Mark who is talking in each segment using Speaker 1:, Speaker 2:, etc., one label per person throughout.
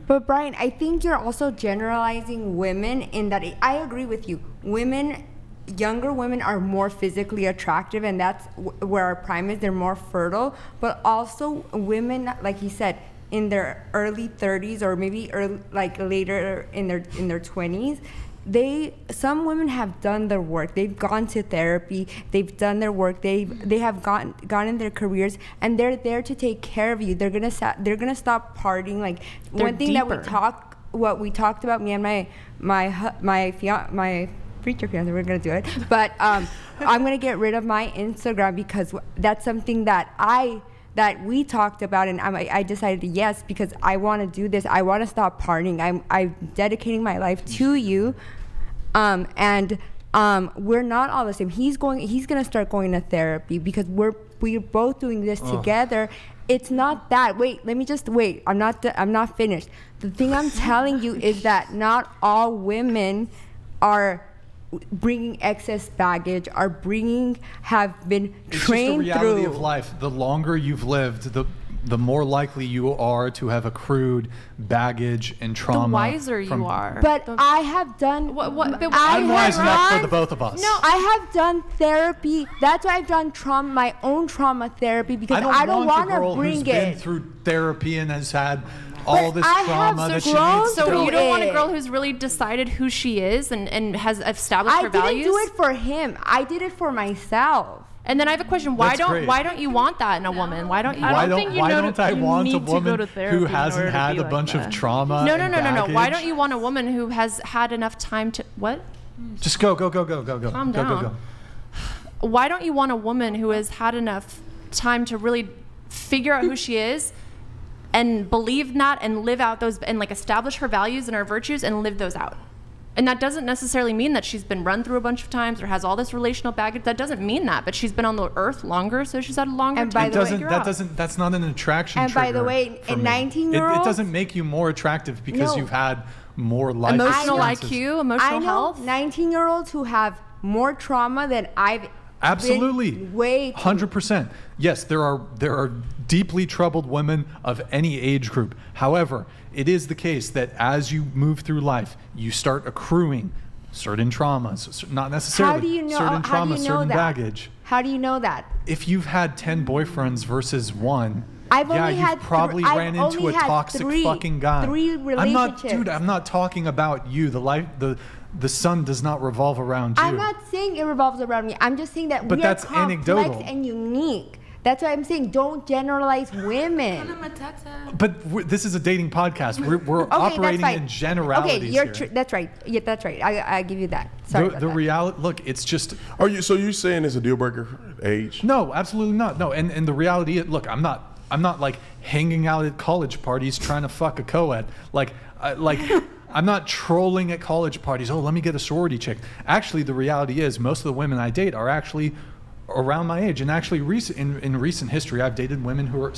Speaker 1: But Brian, I think you're also generalizing women in that I agree with you. Younger women are more physically attractive, and that's where our prime is. They're more fertile. But also women, like you said, in their early 30s or maybe later in their 20s, some women have done their work. They've gone to therapy. They've done their work. They have gone in their careers, and they're there to take care of you. They're gonna stop partying. Like one thing that we talked about, me and my future fiance, we're gonna do it. But I'm gonna get rid of my Instagram because that's something that we talked about, and I decided yes, because I want to do this. I want to stop partying. I'm dedicating my life to you, and we're not all the same. He's gonna start going to therapy because we're both doing this together. It's not that. Wait, let me just wait. I'm not finished. The thing I'm telling you is that not all women are bringing excess baggage, have been trained through.
Speaker 2: It's just the reality of life. The longer you've lived, the more likely you are to have accrued baggage and trauma.
Speaker 3: The wiser you are.
Speaker 1: But I have done.
Speaker 2: I'm wise enough for the both of us.
Speaker 1: No, I have done therapy. That's why I've done my own trauma therapy, because I don't want to bring it.
Speaker 2: Been through therapy and has had all this trauma that she needs.
Speaker 3: So you don't want a girl who's really decided who she is and has established her values?
Speaker 1: I didn't do it for him. I did it for myself.
Speaker 3: And then I have a question. Why don't you want that in a woman? Why don't you?
Speaker 2: Why don't I want a woman who hasn't had a bunch of trauma?
Speaker 3: No. Why don't you want a woman who has had enough time to what?
Speaker 2: Just go.
Speaker 3: Calm down.
Speaker 2: Go.
Speaker 3: Why don't you want a woman who has had enough time to really figure out who she is and believe that and live out those and like establish her values and her virtues and live those out? And that doesn't necessarily mean that she's been run through a bunch of times or has all this relational baggage. That doesn't mean that, but she's been on the earth longer, so she's had a longer time.
Speaker 2: That's not an attraction trigger.
Speaker 1: And by the way, a 19-year-old,
Speaker 2: it doesn't make you more attractive because you've had more life
Speaker 3: emotional
Speaker 2: experiences.
Speaker 3: IQ, emotional health.
Speaker 1: 19-year-olds who have more trauma than I've
Speaker 2: absolutely
Speaker 1: been way
Speaker 2: 100%. Yes, there are deeply troubled women of any age group. However, it is the case that as you move through life, you start accruing certain traumas, not necessarily certain trauma, certain baggage.
Speaker 1: How do you know that?
Speaker 2: If you've had 10 boyfriends versus one,
Speaker 1: you've
Speaker 2: probably ran into a toxic fucking guy.
Speaker 1: 3 relationships.
Speaker 2: I'm not talking about you. The sun does not revolve around you.
Speaker 1: I'm not saying it revolves around me. I'm just saying that we are complex and unique. That's why I'm saying don't generalize women.
Speaker 2: But this is a dating podcast. We're operating in generalities here.
Speaker 1: That's right. Yeah, that's right. I give you that. Sorry
Speaker 2: the reality. Look, it's just.
Speaker 4: So you're saying it's a deal breaker? Age?
Speaker 2: No, absolutely not. No, and the reality is, look, I'm not like hanging out at college parties trying to fuck a co-ed. I'm not trolling at college parties. Oh, let me get a sorority chick. Actually, the reality is most of the women I date are actually around my age, and actually in recent history I've dated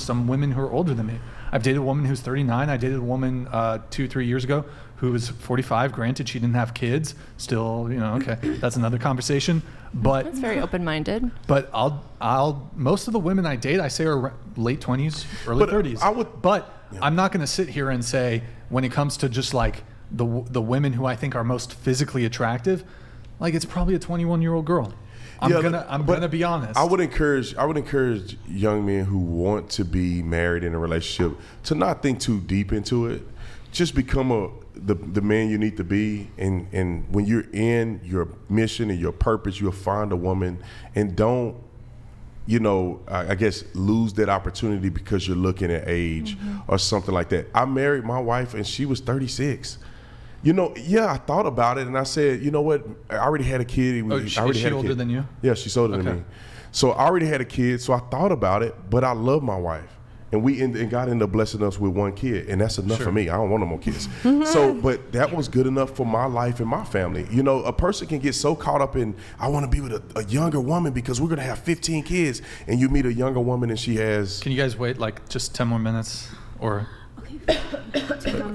Speaker 2: some women who are older than me. I've dated a woman who's 39. I dated a woman 2-3 years ago who was 45. Granted, she didn't have kids. Still, okay, that's another conversation. But
Speaker 3: that's very open-minded.
Speaker 2: But most of the women I date, I say are late 20s, early 30s. But I'm not going to sit here and say when it comes to just like the women who I think are most physically attractive, like it's probably a 21-year-old girl. I'm gonna be honest.
Speaker 4: I would encourage young men who want to be married in a relationship to not think too deep into it. Just become the man you need to be, and when you're in your mission and your purpose, you'll find a woman, and don't, I guess lose that opportunity because you're looking at age or something like that. I married my wife and she was 36. I thought about it and I said, you know what? I already had a kid.
Speaker 2: Is she older than you?
Speaker 4: Yeah, she's older than me. So I already had a kid, so I thought about it, but I love my wife. And God ended up blessing us with one kid, and that's enough for me. I don't want no more kids. But that was good enough for my life and my family. A person can get so caught up in, I want to be with a younger woman because we're going to have 15 kids, and you meet a younger woman and she has...
Speaker 2: Can you guys wait like just 10 more minutes? Or...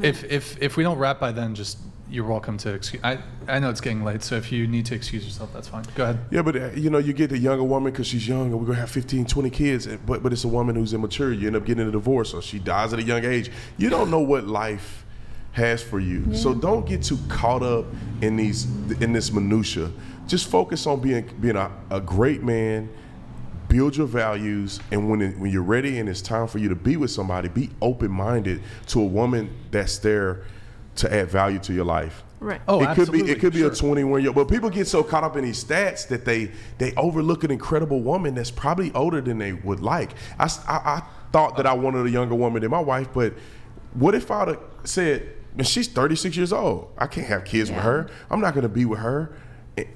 Speaker 2: If we don't wrap by then, just you're welcome to excuse. I know it's getting late, so if you need to excuse yourself, that's fine. Go ahead.
Speaker 4: Yeah, but you get the younger woman because she's young, and we're gonna have 15, 20 kids. But it's a woman who's immature. You end up getting a divorce, or she dies at a young age. You don't know what life has for you. So don't get too caught up in this minutia. Just focus on being a great man. Build your values, and when you're ready and it's time for you to be with somebody, be open-minded to a woman that's there to add value to your life.
Speaker 3: Right.
Speaker 2: Oh,
Speaker 4: It could be
Speaker 2: sure.
Speaker 4: a 21-year-old, but people get so caught up in these stats that they overlook an incredible woman that's probably older than they would like. I thought that I wanted a younger woman than my wife, but what if I'd have said, man, she's 36 years old. I can't have kids with her. I'm not going to be with her.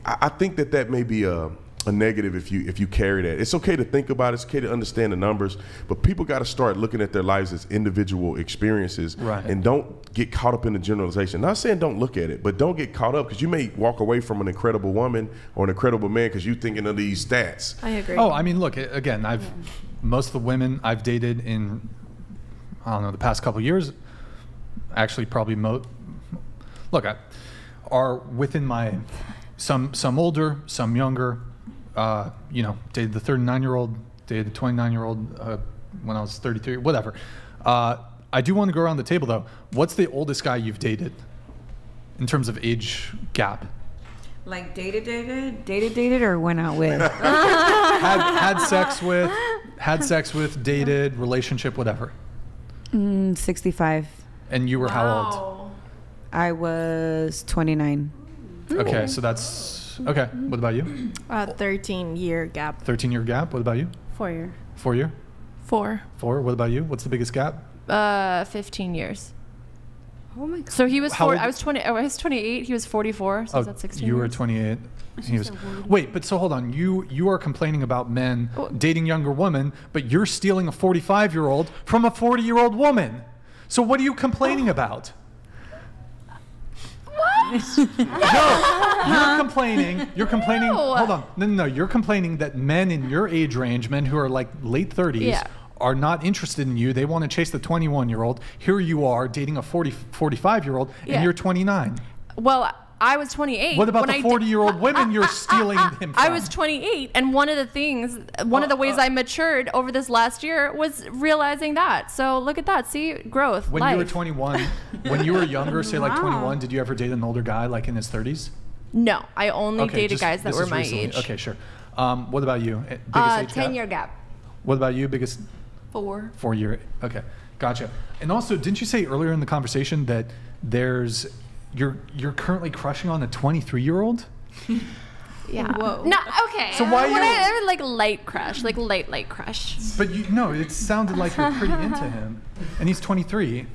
Speaker 4: I think that may be a negative if you carry that. It's okay to think about it. It's okay to understand the numbers, but people got to start looking at their lives as individual experiences,
Speaker 2: right,
Speaker 4: and don't get caught up in the generalization. Not saying don't look at it, but don't get caught up, because you may walk away from an incredible woman or an incredible man because you're thinking of these stats.
Speaker 3: I agree.
Speaker 2: Oh, I mean, look, again, most of the women I've dated in, I don't know, the past couple of years, actually probably are within my, some older, some younger. Dated the 39-year-old, dated the 29-year-old when I was 33, whatever. I do want to go around the table, though. What's the oldest guy you've dated in terms of age gap?
Speaker 5: Like dated, or went out with?
Speaker 2: had sex with, dated, relationship, whatever.
Speaker 5: 65.
Speaker 2: And you were how old?
Speaker 5: I was 29.
Speaker 2: Okay, so that's... Okay, what about you?
Speaker 3: 13-year gap.
Speaker 2: 13-year gap. What about you?
Speaker 3: 4 year.
Speaker 2: 4 year?
Speaker 3: 4.
Speaker 2: 4. What about you? What's the biggest gap?
Speaker 3: 15 years.
Speaker 1: Oh my God.
Speaker 3: So he was
Speaker 2: How old?
Speaker 3: I was 20. I was 28. He was 44. So that's 16.
Speaker 2: You were
Speaker 3: years.
Speaker 2: 28. He was. Wait, but so hold on. You are complaining about men dating younger women, but you're stealing a 45-year-old from a 40-year-old woman. So what are you complaining about? You're complaining.
Speaker 3: No.
Speaker 2: Hold on. No. You're complaining that men in your age range, men who are like late 30s, are not interested in you. They want to chase the 21-year-old. Here you are dating a 45-year-old, and you're 29.
Speaker 3: Well, I was 28.
Speaker 2: What about the 40-year-old women you're stealing him from?
Speaker 3: I was 28, and one of the ways I matured over this last year was realizing that. So look at that. See, growth.
Speaker 2: When
Speaker 3: life.
Speaker 2: you were 21, when you were younger, say like 21, did you ever date an older guy like in his 30s?
Speaker 3: No, I only dated guys that were my age.
Speaker 2: Okay, sure. What about you? Biggest age gap?
Speaker 1: 10-year gap.
Speaker 2: What about you? Biggest?
Speaker 3: 4.
Speaker 2: 4 year. Okay, gotcha. And also, didn't you say earlier in the conversation that you're currently crushing on a 23-year-old?
Speaker 3: Yeah.
Speaker 5: Whoa.
Speaker 3: No. Okay.
Speaker 2: So why
Speaker 3: when
Speaker 2: you-
Speaker 3: I like light crush, like light crush.
Speaker 2: But it sounded like you're pretty into him, and he's 23.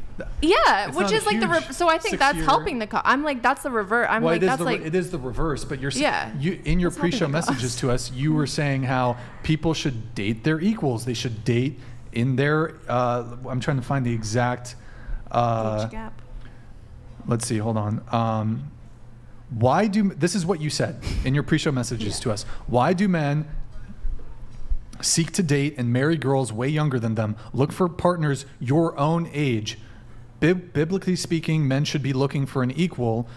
Speaker 3: Yeah,
Speaker 2: It's
Speaker 3: which
Speaker 2: not
Speaker 3: is like
Speaker 2: huge.
Speaker 3: so I think that's
Speaker 2: 6-year.
Speaker 3: helping the I'm like that's the revert. I'm
Speaker 2: Well,
Speaker 3: like
Speaker 2: it is
Speaker 3: that's like
Speaker 2: it is the reverse, but you're
Speaker 3: Yeah.
Speaker 2: you in your
Speaker 3: That's helping
Speaker 2: pre-show
Speaker 3: the
Speaker 2: messages to us, you were saying how people should date their equals. They should date in their. I'm trying to find the exact.
Speaker 3: age gap.
Speaker 2: Let's see. Hold on. This is what you said in your pre-show messages to us. Why do men seek to date and marry girls way younger than them? Look for partners your own age. Biblically speaking, men should be looking for an equal.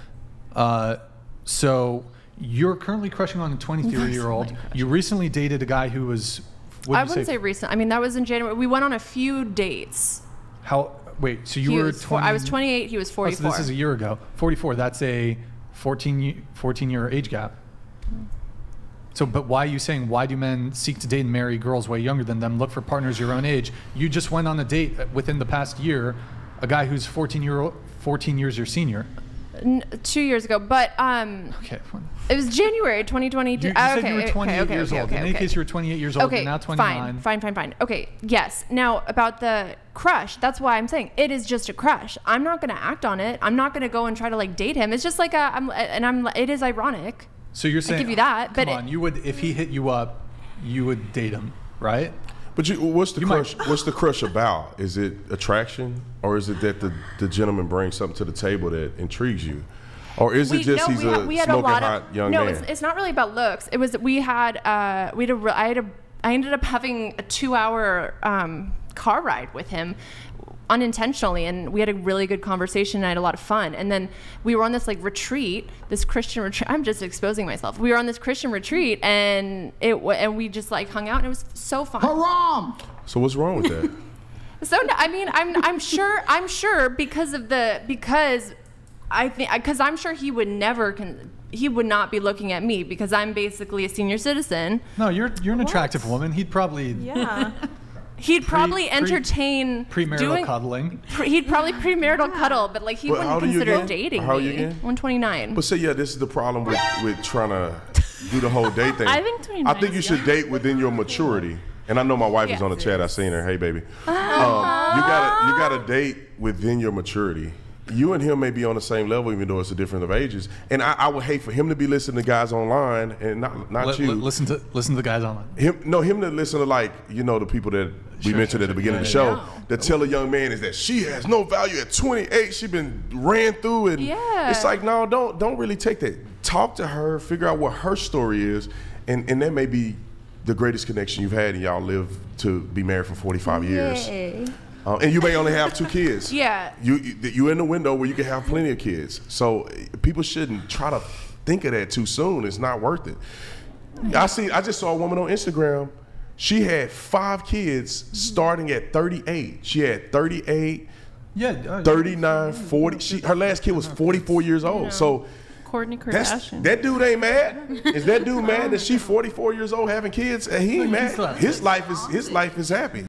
Speaker 2: So you're currently crushing on a 23-year-old. You recently dated a guy who was.
Speaker 3: I wouldn't say recent. I mean, that was in January. We went on a few dates.
Speaker 2: Wait, so you were 20?
Speaker 3: I was 28. He was 44.
Speaker 2: So this is a year ago. 44. That's a 14-year age gap. So, but why are you saying, why do men seek to date and marry girls way younger than them? Look for partners your own age. You just went on a date within the past year, a guy who's 14 years your senior.
Speaker 3: 2 years ago, but
Speaker 2: Okay.
Speaker 3: it was January 2022.
Speaker 2: You said you were 28 years old. In any case, you were 28 years old.
Speaker 3: Okay,
Speaker 2: You're now 29.
Speaker 3: fine. Okay, yes. Now about the crush, that's why I'm saying it is just a crush. I'm not going to act on it. I'm not going to go and try to like date him. It's just like it is ironic.
Speaker 2: So you're saying,
Speaker 3: give you that, but
Speaker 2: come on, you would, if he hit you up, you would date him, right?
Speaker 4: But what's the crush? What's the crush about? Is it attraction, or is it that the gentleman brings something to the table that intrigues you, or is it just he's a smoking hot young man?
Speaker 3: No, it's not really about looks. It was I ended up having a 2-hour car ride with him unintentionally, and we had a really good conversation and I had a lot of fun. And then we were on this like retreat, this Christian retreat. I'm just exposing myself. We were on this Christian retreat and we just like hung out and it was so fun.
Speaker 6: Haram!
Speaker 4: So what's wrong with that?
Speaker 3: So no, I mean, I'm sure because I'm sure he would never he would not be looking at me because I'm basically a senior citizen.
Speaker 2: No, you're an attractive woman. He'd probably
Speaker 3: He'd probably entertain
Speaker 2: premarital cuddling.
Speaker 3: He'd probably premarital cuddle, but like he wouldn't consider dating me.
Speaker 4: How old are you again?
Speaker 3: 129.
Speaker 4: But say, this is the problem with trying to do the whole date thing.
Speaker 6: I think 29
Speaker 4: I think you should date within your maturity. And I know my wife is on the chat. I seen her. Hey, baby. You gotta date within your maturity. You and him may be on the same level, even though it's a difference of ages. And I would hate for him to be listening to guys online and not you.
Speaker 2: Listen to the guys online.
Speaker 4: Him to listen to the people that we mentioned at the beginning of the show that tell a young man is that she has no value at 28. She been ran through, and it's like, no, don't really take that. Talk to her, figure out what her story is, and that may be the greatest connection you've had, and y'all live to be married for 45 years. And you may only have 2 kids.
Speaker 3: Yeah.
Speaker 4: You're in the window where you can have plenty of kids. So people shouldn't try to think of that too soon. It's not worth it. I just saw a woman on Instagram. She had 5 kids starting at 38. She had 38, 39, 40. Her last kid was 44 years old. So
Speaker 6: Kourtney Kardashian.
Speaker 4: that dude ain't mad. Is that dude mad that she's 44 years old having kids? He ain't mad. His life is happy.